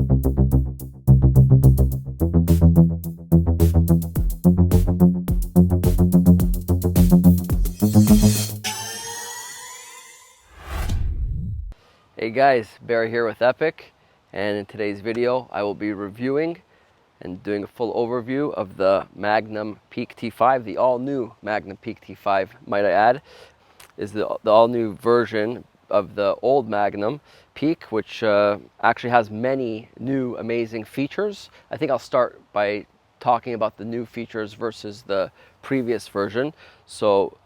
Hey guys, Barry here with Epic, and in today's video I will be reviewing and doing a full overview of the Magnum Peak T5, the all-new Magnum Peak T5, might I add, is the all-new version of the old Magnum Peak, which actually has many new amazing features. I think I'll start by talking about the new features versus the previous version. So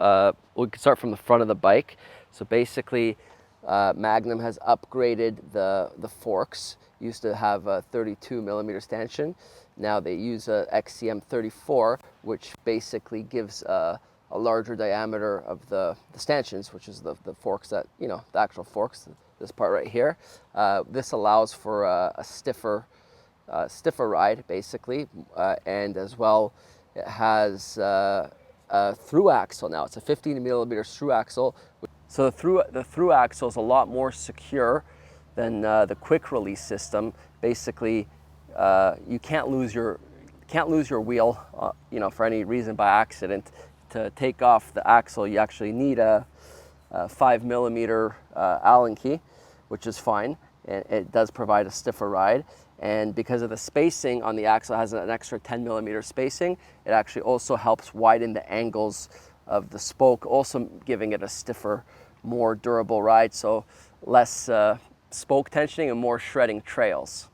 we can start from the front of the bike. So basically, Magnum has upgraded the forks. Used to have a 32 millimeter stanchion. Now they use a XCM 34, which basically gives a larger diameter of the stanchions, which is the forks that, you know, the actual forks, this part right here. This allows for a stiffer ride, basically, and as well, it has a through axle now. It's a 15 millimeter through axle. So the through axle is a lot more secure than the quick release system. Basically, you can't lose your wheel, you know, for any reason by accident. To take off the axle, you actually need a 5 millimeter Allen key, which is fine, and it does provide a stiffer ride. And because of the spacing on the axle, it has an extra 10 millimeter spacing. It actually also helps widen the angles of the spoke, also giving it a stiffer, more durable ride, so less spoke tensioning and more shredding trails.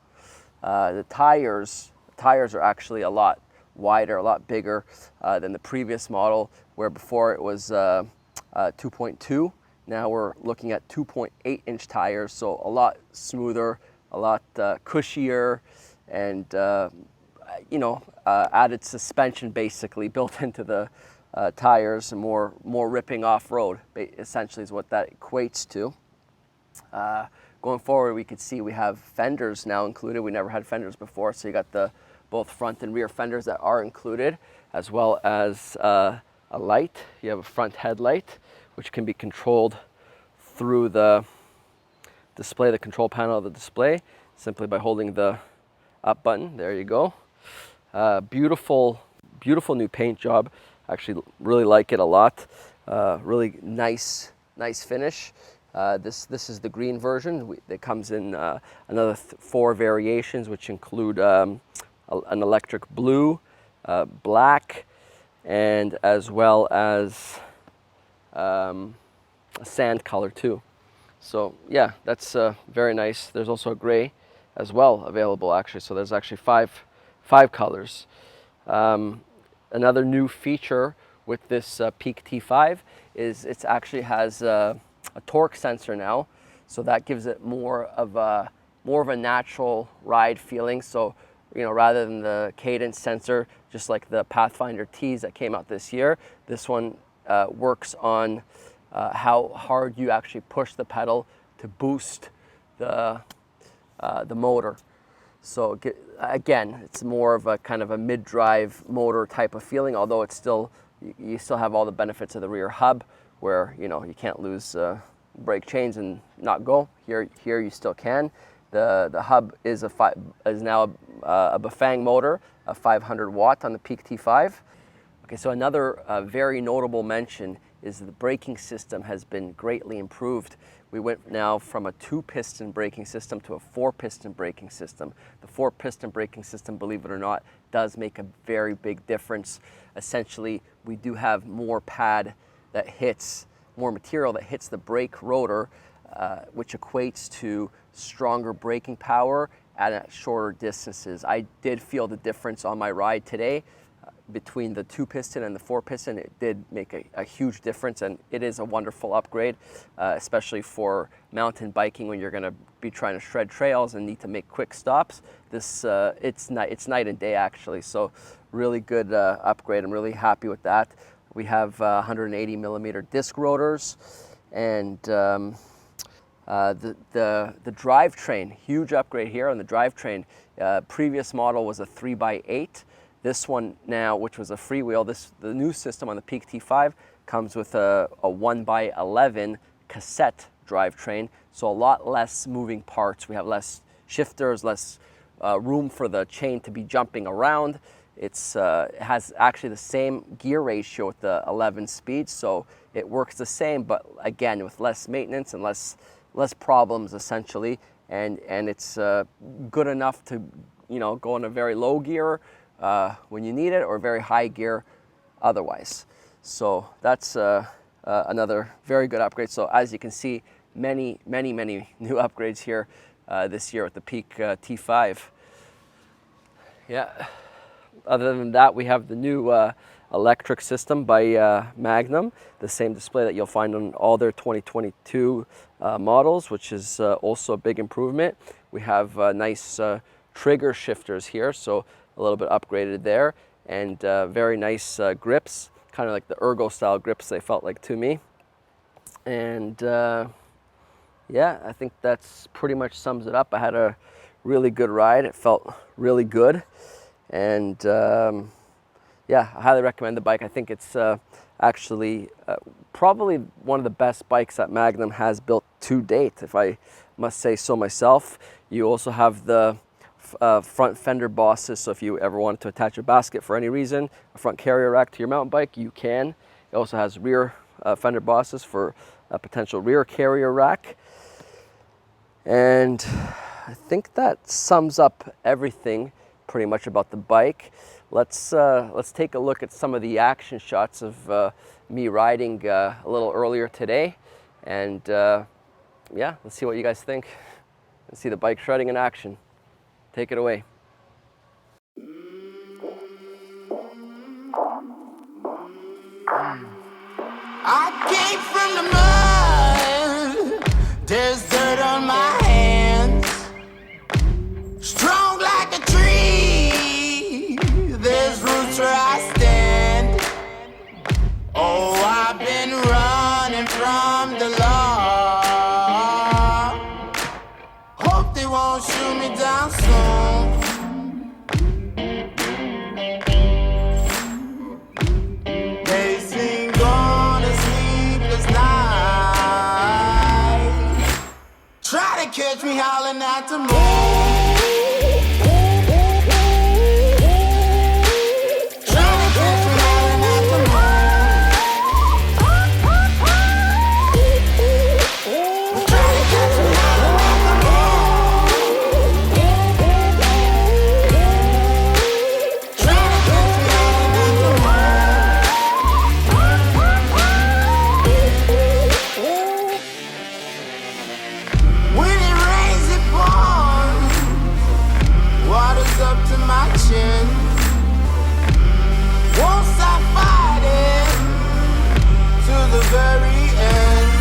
The tires are actually a lot wider, a lot bigger than the previous model, where before it was 2.2. Now we're looking at 2.8 inch tires, so a lot smoother, a lot cushier, and you know, added suspension basically built into the tires, and more ripping off-road, essentially, is what that equates to. Going forward, we could see we have fenders now included. We never had fenders before, so you got the both front and rear fenders that are included, as well as a light. You have a front headlight, which can be controlled through the display, the control panel of the display, simply by holding the up button. There you go. Beautiful new paint job. Actually really like it a lot. Really nice finish. This is the green version. It comes in another 4 variations, which include an electric blue, black, and as well as a sand color too. So yeah, that's very nice. There's also a gray as well available, actually. So there's actually five colors. Another new feature with this Peak T5 is it actually has a torque sensor now, so that gives it more of a natural ride feeling. So, you know, rather than the cadence sensor, just like the Pathfinder T's that came out this year, this one works on how hard you actually push the pedal to boost the motor. So again, it's more of a kind of a mid-drive motor type of feeling, although it's still, you still have all the benefits of the rear hub, where, you know, you can't lose brake chains and not go. Here you still can. The hub is now a Bafang motor, a 500 watt on the Peak T5. Okay, so another very notable mention is the braking system has been greatly improved. We went now from a 2-piston braking system to a 4-piston braking system. The 4-piston braking system, believe it or not, does make a very big difference. Essentially, we do have more pad that hits, more material that hits the brake rotor, which equates to stronger braking power at shorter distances. I did feel the difference on my ride today. Between the 2-piston and the 4-piston, it did make a huge difference, and it is a wonderful upgrade, especially for mountain biking when you're going to be trying to shred trails and need to make quick stops. This it's night and day, actually. So really good upgrade. I'm really happy with that. We have 180 millimeter disc rotors, and the drivetrain, huge upgrade here on the drivetrain. Previous model was a 3x8. This one now, which was a freewheel, the new system on the Peak T5 comes with a 1x11 cassette drivetrain, so a lot less moving parts. We have less shifters, less room for the chain to be jumping around. It has actually the same gear ratio with the 11 speeds, so it works the same, but again with less maintenance and less problems essentially. And it's good enough to, you know, go in a very low gear when you need it, or very high gear otherwise. So that's another very good upgrade. So as you can see, many new upgrades here this year with the Peak T5. Yeah. Other than that, we have the new electric system by Magnum, the same display that you'll find on all their 2022 models, which is also a big improvement. We have nice trigger shifters here, so a little bit upgraded there, and very nice grips, kind of like the ergo style grips they felt like to me. And yeah, I think that's pretty much sums it up. I had a really good ride. It felt really good. And yeah, I highly recommend the bike. I think it's actually probably one of the best bikes that Magnum has built to date, if I must say so myself. You also have the front fender bosses, so if you ever wanted to attach a basket for any reason, a front carrier rack to your mountain bike, you can. It also has rear fender bosses for a potential rear carrier rack. And I think that sums up everything pretty much about the bike. Let's take a look at some of the action shots of me riding a little earlier today, and yeah, let's see what you guys think and see the bike shredding in action. Take it away. I came from the mud, there's dirt on my hands, strong like a tree, there's roots where I stand. Oh, I've been running from the law, hope they won't shoot me down soon. They sing on a sleepless night, try to catch me howling at the moon. Won't stop fighting to the very end.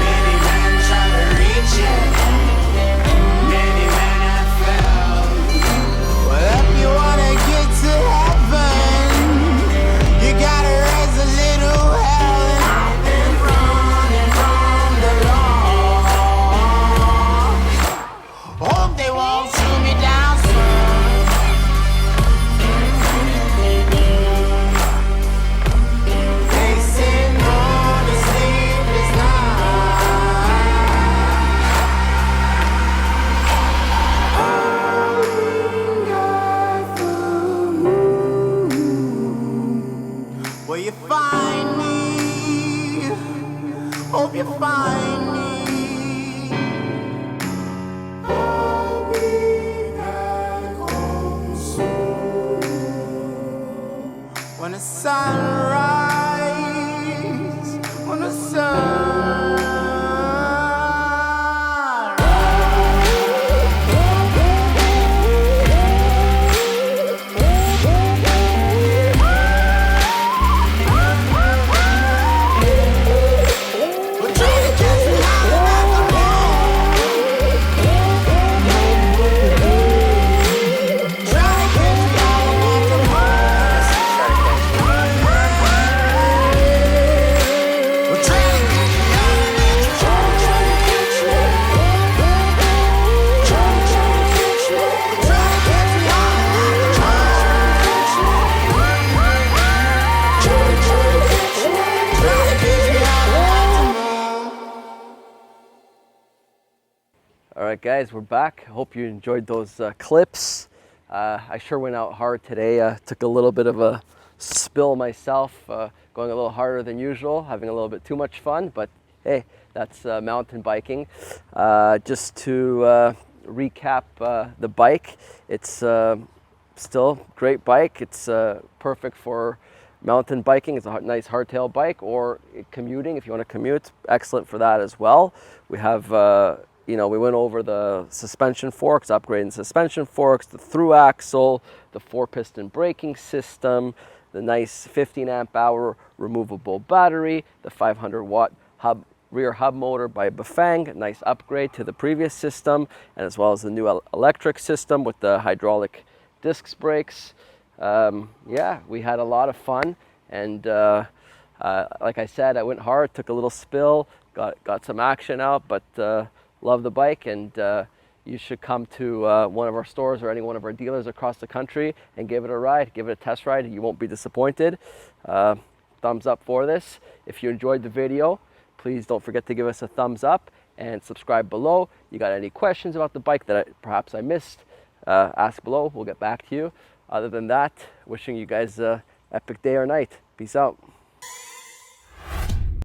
Many men try to reach it, many men have failed. Well, if you wanna get to heaven, you gotta raise a little hell. And I've been running from the law, hope they won't shoot me down soon. Will you find me? Hope you find me. I'll be back home soon. When the sunrise, when the sun. guys, we're back. Hope you enjoyed those clips. I sure went out hard today. Took a little bit of a spill myself, going a little harder than usual, having a little bit too much fun, but hey, that's mountain biking. Just to recap the bike, it's still a great bike. It's perfect for mountain biking. It's a nice hardtail bike, or commuting. If you want to commute, excellent for that as well. We have, we went over the suspension forks, upgrading suspension forks, the through axle, the 4-piston braking system, the nice 15 amp hour removable battery, the 500 watt rear hub motor by Bafang, nice upgrade to the previous system, and as well as the new electric system with the hydraulic disc brakes. Yeah, we had a lot of fun, and like I said, I went hard, took a little spill, got some action out, but love the bike, and you should come to one of our stores or any one of our dealers across the country and give it a ride, give it a test ride. You won't be disappointed. Thumbs up for this. If you enjoyed the video, please don't forget to give us a thumbs up and subscribe below. You got any questions about the bike that perhaps I missed, ask below. We'll get back to you. Other than that, wishing you guys a epic day or night. Peace out.